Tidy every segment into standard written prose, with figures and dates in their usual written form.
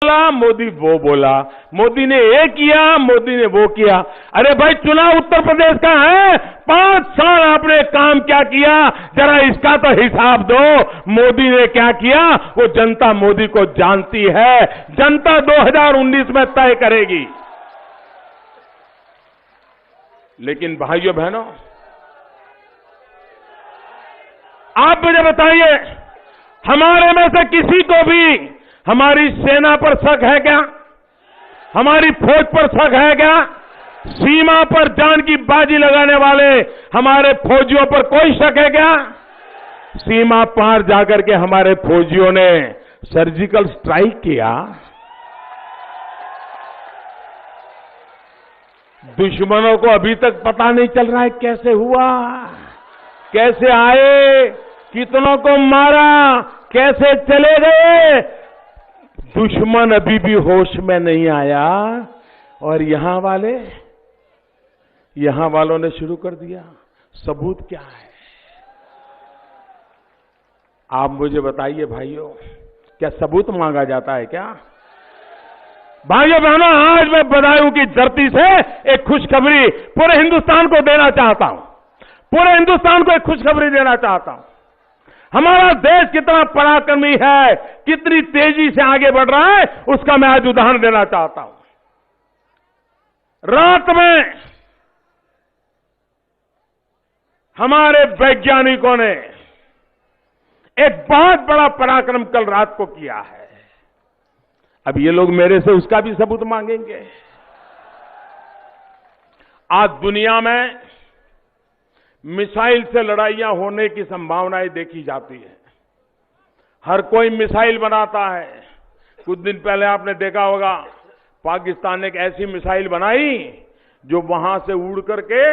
बोला, मोदी वो बोला, मोदी ने ये किया, मोदी ने वो किया। अरे भाई, चुनाव उत्तर प्रदेश का है, 5 साल आपने काम क्या किया, जरा इसका तो हिसाब दो। मोदी ने क्या किया वो जनता मोदी को जानती है। जनता 2019 में तय करेगी। लेकिन भाइयों बहनों, आप मुझे बताइए, हमारे में से किसी को भी हमारी सेना पर शक है क्या? हमारी फौज पर शक है क्या? सीमा पर जान की बाजी लगाने वाले हमारे फौजियों पर कोई शक है क्या? सीमा पार जाकर के हमारे फौजियों ने सर्जिकल स्ट्राइक किया। दुश्मनों को अभी तक पता नहीं चल रहा है कैसे हुआ, कैसे आए, कितनों को मारा, कैसे चले गए। दुश्मन अभी भी होश में नहीं आया और यहां वालों ने शुरू कर दिया। सबूत क्या है? आप मुझे बताइए भाइयों, क्या सबूत मांगा जाता है क्या? भाइयों बहनों, आज मैं बदायूं की धरती से एक खुशखबरी पूरे हिंदुस्तान को देना चाहता हूं। पूरे हिंदुस्तान को एक खुशखबरी देना चाहता हूं। हमारा देश कितना पराक्रमी है, कितनी तेजी से आगे बढ़ रहा है, उसका मैं आज उदाहरण देना चाहता हूं। रात में हमारे वैज्ञानिकों ने एक बहुत बड़ा पराक्रम कल रात को किया है। अब ये लोग मेरे से उसका भी सबूत मांगेंगे। आज दुनिया में मिसाइल से लड़ाइयां होने की संभावनाएं देखी जाती है। हर कोई मिसाइल बनाता है। कुछ दिन पहले आपने देखा होगा, पाकिस्तान ने एक ऐसी मिसाइल बनाई जो वहां से उड़ करके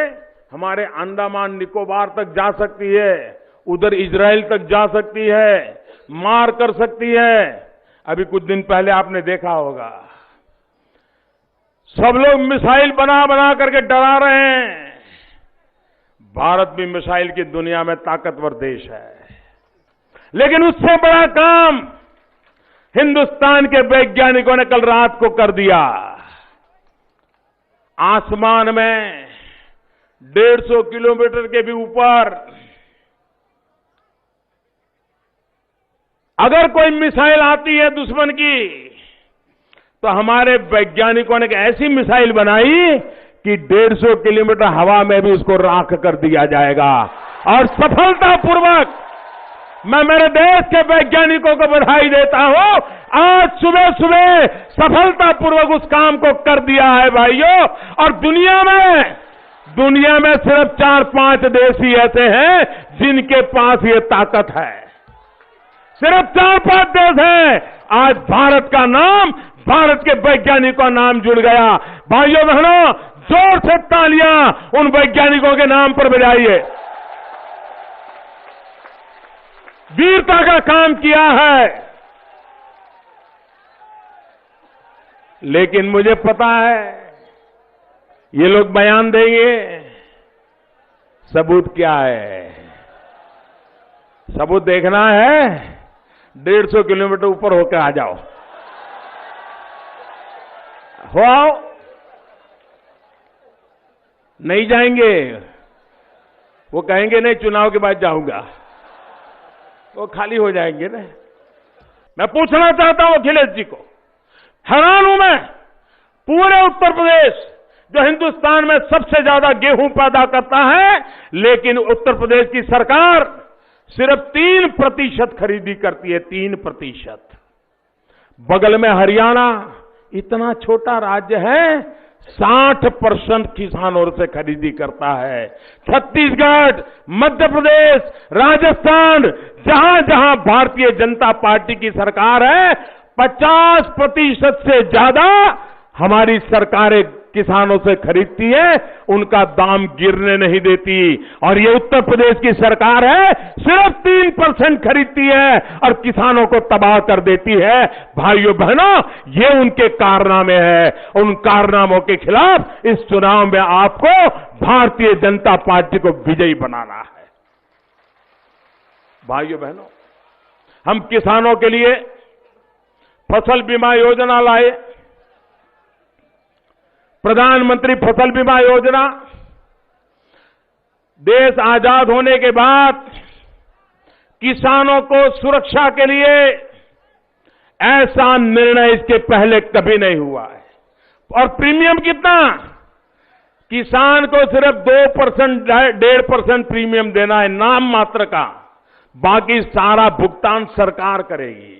हमारे अंडमान निकोबार तक जा सकती है, उधर इजराइल तक जा सकती है, मार कर सकती है। अभी कुछ दिन पहले आपने देखा होगा, सब लोग मिसाइल बना बना करके डरा रहे हैं। भारत भी मिसाइल की दुनिया में ताकतवर देश है, लेकिन उससे बड़ा काम हिंदुस्तान के वैज्ञानिकों ने कल रात को कर दिया। आसमान में 150 किलोमीटर के भी ऊपर अगर कोई मिसाइल आती है दुश्मन की, तो हमारे वैज्ञानिकों ने एक ऐसी मिसाइल बनाई कि 150 किलोमीटर हवा में भी उसको राख कर दिया जाएगा। और सफलतापूर्वक मैं मेरे देश के वैज्ञानिकों को बधाई देता हूं। आज सुबह सुबह सफलतापूर्वक उस काम को कर दिया है भाइयों। और दुनिया में सिर्फ 4-5 देश ही ऐसे हैं जिनके पास ये ताकत है। सिर्फ 4-5 देश हैं। आज भारत का नाम, भारत के वैज्ञानिकों का नाम जुड़ गया। भाइयों बहनों, जोर से तालियां उन वैज्ञानिकों के नाम पर बजाइए। वीरता का काम किया है। लेकिन मुझे पता है ये लोग बयान देंगे, सबूत क्या है? सबूत देखना है, 150 किलोमीटर ऊपर होकर आ जाओ, हो आओ। नहीं जाएंगे, वो कहेंगे नहीं चुनाव के बाद जाऊंगा, वो खाली हो जाएंगे ना। मैं पूछना चाहता हूं अखिलेश जी को, हैरान हूं मैं, पूरे उत्तर प्रदेश जो हिंदुस्तान में सबसे ज्यादा गेहूं पैदा करता है, लेकिन उत्तर प्रदेश की सरकार सिर्फ 3% खरीदी करती है, 3%। बगल में हरियाणा, इतना छोटा राज्य है, 60% किसानों से खरीदी करता है। छत्तीसगढ़, मध्य प्रदेश, राजस्थान, जहां जहां भारतीय जनता पार्टी की सरकार है, 50% से ज्यादा हमारी सरकारें किसानों से खरीदती है, उनका दाम गिरने नहीं देती। और ये उत्तर प्रदेश की सरकार है, सिर्फ 3% खरीदती है और किसानों को तबाह कर देती है। भाइयों बहनों, ये उनके कारनामे हैं। उन कारनामों के खिलाफ इस चुनाव में आपको भारतीय जनता पार्टी को विजयी बनाना है। भाइयों बहनों, हम किसानों के लिए फसल बीमा योजना लाए, प्रधानमंत्री फसल बीमा योजना। देश आजाद होने के बाद किसानों को सुरक्षा के लिए ऐसा निर्णय इसके पहले कभी नहीं हुआ है। और प्रीमियम कितना? किसान को सिर्फ 2%, 1.5% प्रीमियम देना है, नाम मात्र का। बाकी सारा भुगतान सरकार करेगी।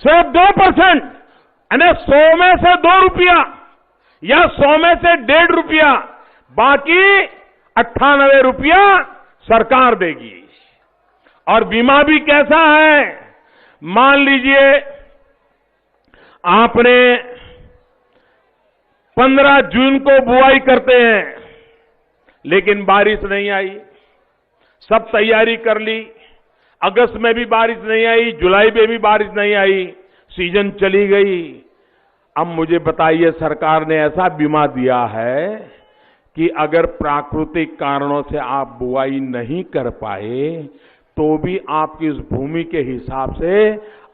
सिर्फ 2%, यानी 100 में से 2 रुपया या 100 में से 1.5 रुपया, बाकी 98 रुपया सरकार देगी। और बीमा भी कैसा है? मान लीजिए आपने 15 जून को बुआई करते हैं, लेकिन बारिश नहीं आई, सब तैयारी कर ली, अगस्त में भी बारिश नहीं आई, जुलाई में भी बारिश नहीं आई, सीजन चली गई। अब मुझे बताइए, सरकार ने ऐसा बीमा दिया है कि अगर प्राकृतिक कारणों से आप बुआई नहीं कर पाए तो भी आपकी उस भूमि के हिसाब से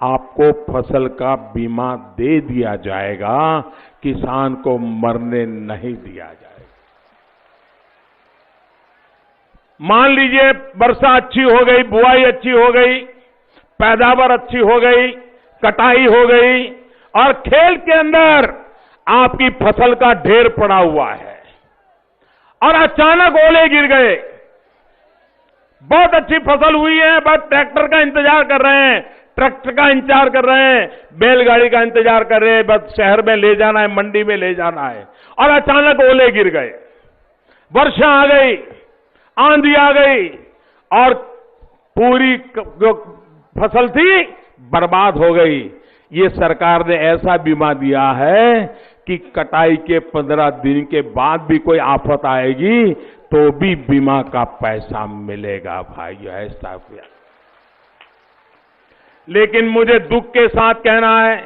आपको फसल का बीमा दे दिया जाएगा, किसान को मरने नहीं दिया जाएगा। मान लीजिए वर्षा अच्छी हो गई, बुआई अच्छी हो गई, पैदावार अच्छी हो गई, कटाई हो गई और खेत के अंदर आपकी फसल का ढेर पड़ा हुआ है और अचानक ओले गिर गए। बहुत अच्छी फसल हुई है, बस ट्रैक्टर का इंतजार कर रहे हैं, ट्रैक्टर का इंतजार कर रहे हैं, बैलगाड़ी का इंतजार कर रहे हैं, बस शहर में ले जाना है, मंडी में ले जाना है, और अचानक ओले गिर गए, वर्षा आ गई, आंधी आ गई और पूरी जो फसल थी बर्बाद हो गई। ये सरकार ने ऐसा बीमा दिया है कि कटाई के 15 दिन के बाद भी कोई आफत आएगी तो भी बीमा का पैसा मिलेगा भाई, ऐसा। लेकिन मुझे दुख के साथ कहना है,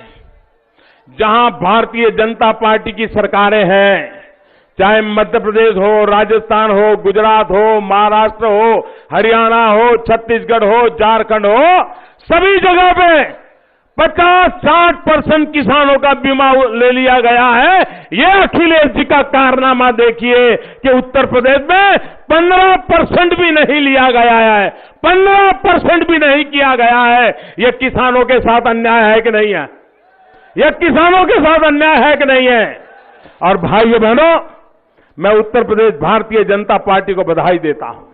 जहां भारतीय जनता पार्टी की सरकारें हैं, चाहे मध्य प्रदेश हो, राजस्थान हो, गुजरात हो, महाराष्ट्र हो, हरियाणा हो, छत्तीसगढ़ हो, झारखंड हो, सभी जगह पे 50-60% किसानों का बीमा ले लिया गया है। ये अखिलेश जी का कारनामा देखिए कि उत्तर प्रदेश में 15% भी नहीं लिया गया है, 15% भी नहीं किया गया है। ये किसानों के साथ अन्याय है कि नहीं है? ये किसानों के साथ अन्याय है कि नहीं है? और भाइयों बहनों, मैं उत्तर प्रदेश भारतीय जनता पार्टी को बधाई देता हूं।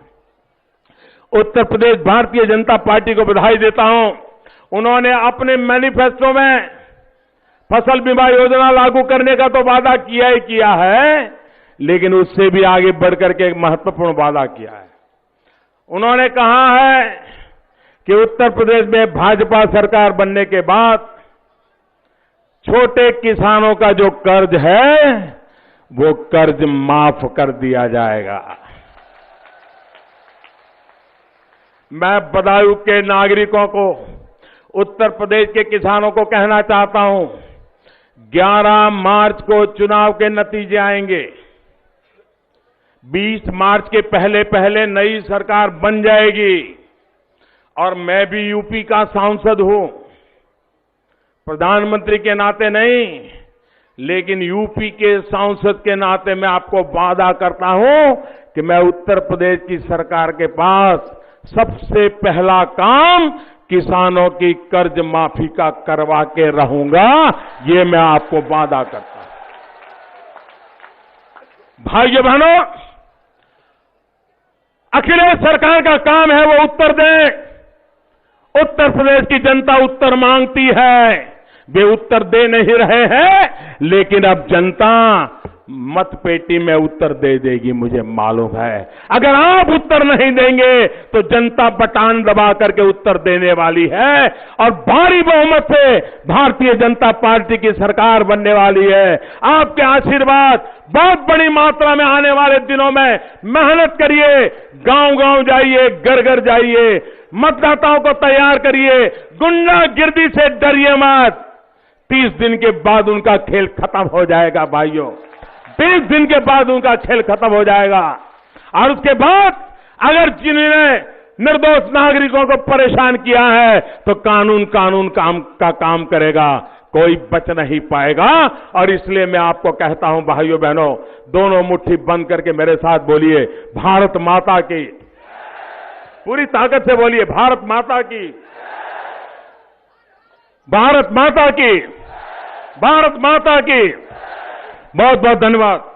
उत्तर प्रदेश भारतीय जनता पार्टी को बधाई देता हूं। उन्होंने अपने मैनिफेस्टो में फसल बीमा योजना लागू करने का तो वादा किया ही किया है, लेकिन उससे भी आगे बढ़कर के एक महत्वपूर्ण वादा किया है। उन्होंने कहा है कि उत्तर प्रदेश में भाजपा सरकार बनने के बाद छोटे किसानों का जो कर्ज है वो कर्ज माफ कर दिया जाएगा। मैं बदायूं के नागरिकों को, उत्तर प्रदेश के किसानों को कहना चाहता हूं, 11 मार्च को चुनाव के नतीजे आएंगे। 20 मार्च के पहले पहले नई सरकार बन जाएगी और मैं भी यूपी का सांसद हूं, प्रधानमंत्री के नाते नहीं, लेकिन यूपी के सांसद के नाते मैं आपको वादा करता हूं कि मैं उत्तर प्रदेश की सरकार के पास सबसे पहला काम किसानों की कर्ज माफी का करवा के रहूंगा। ये मैं आपको वादा करता हूं। भाइयों बहनों, अखिलेश सरकार का काम है वो उत्तर दे। उत्तर प्रदेश की जनता उत्तर मांगती है, वे उत्तर दे नहीं रहे हैं, लेकिन अब जनता मतपेटी में उत्तर दे देगी, मुझे मालूम है। अगर आप उत्तर नहीं देंगे तो जनता बटन दबा करके उत्तर देने वाली है और भारी बहुमत से भारतीय जनता पार्टी की सरकार बनने वाली है। आपके आशीर्वाद बहुत बड़ी मात्रा में आने वाले दिनों में मेहनत करिए, गांव-गांव जाइए, घर-घर जाइए, मतदाताओं को तैयार करिए, गुंडागिर्दी से डरिए मत। 30 दिन के बाद उनका खेल खत्म हो जाएगा भाइयों, 20 दिन के बाद उनका खेल खत्म हो जाएगा। और उसके बाद अगर जिन्होंने निर्दोष नागरिकों को परेशान किया है, तो कानून काम करेगा, कोई बच नहीं पाएगा। और इसलिए मैं आपको कहता हूं भाइयों बहनों, दोनों मुट्ठी बंद करके मेरे साथ बोलिए, भारत माता की, पूरी ताकत से बोलिए, भारत माता की, भारत माता की, भारत माता की। बहुत बहुत धन्यवाद।